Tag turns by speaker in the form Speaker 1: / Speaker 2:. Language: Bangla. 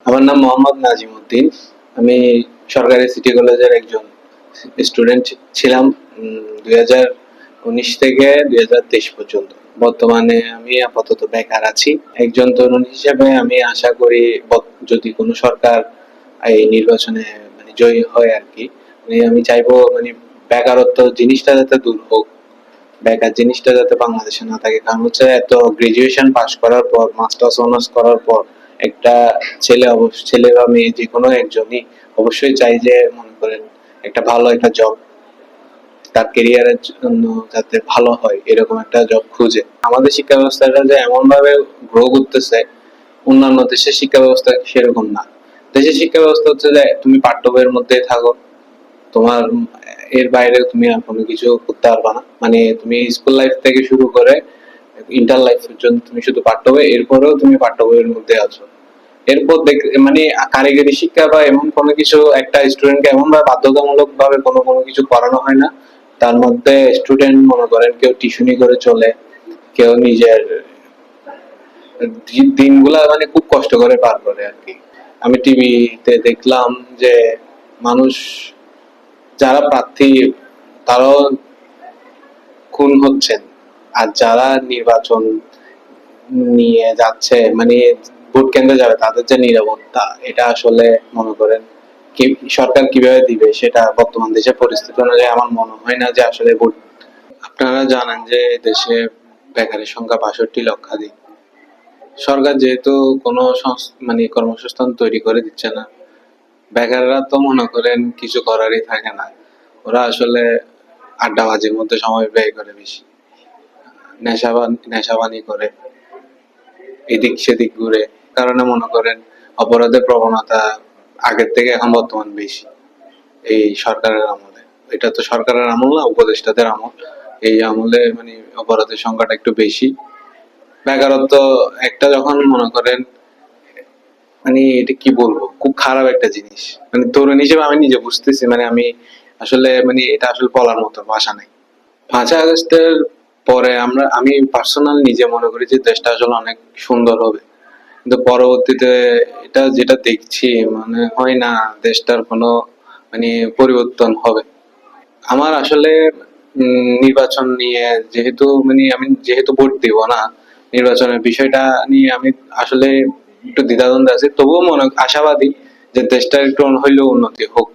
Speaker 1: আমার নাম মোহাম্মদ নাজিম উদ্দিন। আমি সরকারি সিটি কলেজের একজন স্টুডেন্ট ছিলাম 2019 থেকে 2023 পর্যন্ত। বর্তমানে আমি আপাতত বেকার আছি। একজন তরুণ হিসেবে আমি আশা করি যদি কোনো সরকার এই নির্বাচনে জয়ী হয় আর কি, আমি চাইবো বেকারত্ব জিনিসটা যাতে দূর হোক, বেকার জিনিসটা যাতে বাংলাদেশে না থাকে। কারণ হচ্ছে এত গ্রাজুয়েশন পাস করার পর, মাস্টার্স অনার্স করার পর একটা ছেলে বা মেয়ে যে কোনো একজনই অবশ্যই চাই যে মনে করেন একটা ভালো একটা জব, তার কেরিয়ারের জন্য যাতে ভালো হয় এরকম একটা জব খুঁজে। আমাদের শিক্ষা ব্যবস্থাটা যে এমন ভাবে গ্রো করতেছে, অন্যান্য দেশের শিক্ষা ব্যবস্থা সেরকম না। দেশের শিক্ষা ব্যবস্থা হচ্ছে যে তুমি পাঠ্য বইয়ের মধ্যে থাকো, তোমার এর বাইরে তুমি আর কোনো কিছু করতে পারবা না। তুমি স্কুল লাইফ থেকে শুরু করে ইন্টার লাইফ পর্যন্ত তুমি শুধু পাঠ্য বই, এরপরেও তুমি পাঠ্য বইয়ের মধ্যে আছো। এরপর কারিগরি শিক্ষা বা এমন কোনো কিছু একটা স্টুডেন্টকে এমন ভাবে বাধ্যতামূলক ভাবে কোনো কিছু করানো হয় না। তার মধ্যে স্টুডেন্ট মনে করেন কেউ টিউশনি করে চলে, কেউ নিজের দিনগুলা খুব কষ্ট করে পার করে আর কি। আমি টিভিতে দেখলাম যে মানুষ যারা প্রার্থী তারাও খুন হচ্ছেন, আর যারা নির্বাচন নিয়ে যাচ্ছে ভোট কেন্দ্রে যাবে তাদের যে নিরাপত্তা, এটা আসলে মনে করেন কি সরকার কিভাবে দিবে সেটা বর্তমান দেশের পরিস্থিতি অনুযায়ী আমার মনে হয় না যে আসলে ভোট। আপনারা জানেন যে দেশে বেকারের সংখ্যা 62 লক্ষাধিক। সরকার যেহেতু কোনো কর্মসংস্থান তৈরি করে দিচ্ছে না, বেকাররা তো মনে করেন কিছু করারই থাকে না। ওরা আসলে আড্ডাবাজির মধ্যে সময় ব্যয় করে বেশি, নেশাবানি করে, এদিক সেদিক ঘুরে। কারণে মনে করেন অপরাধের প্রবণতা আগের থেকে এখন বর্তমান বেশি এই সরকারের আমলে। এটা তো সরকারের আমল না, উপদেষ্টাদের আমল। এই আমলে অপরাধের সংখ্যাটা একটু বেশি। বেকারত্ব একটা যখন মনে করেন এটা কি বলবো, খুব খারাপ একটা জিনিস। তরুণ হিসেবে আমি নিজে বুঝতেছি, আমি আসলে এটা আসলে বলার মতো ভাষা নাই। 5ই আগস্টের পরে আমি পার্সোনাল নিজে মনে করি যে দেশটা আসলে অনেক সুন্দর হবে, কিন্তু পরবর্তীতে এটা যেটা দেখছি মনে হয় না দেশটার কোনো পরিবর্তন হবে। আমার আসলে নির্বাচন নিয়ে যেহেতু আমি যেহেতু ভোট দিব না, নির্বাচনের বিষয়টা নিয়ে আমি আসলে একটু দ্বিধাদ্বন্দ্বে আছি। তবুও আশাবাদী যে দেশটার একটু হইলেও উন্নতি হোক।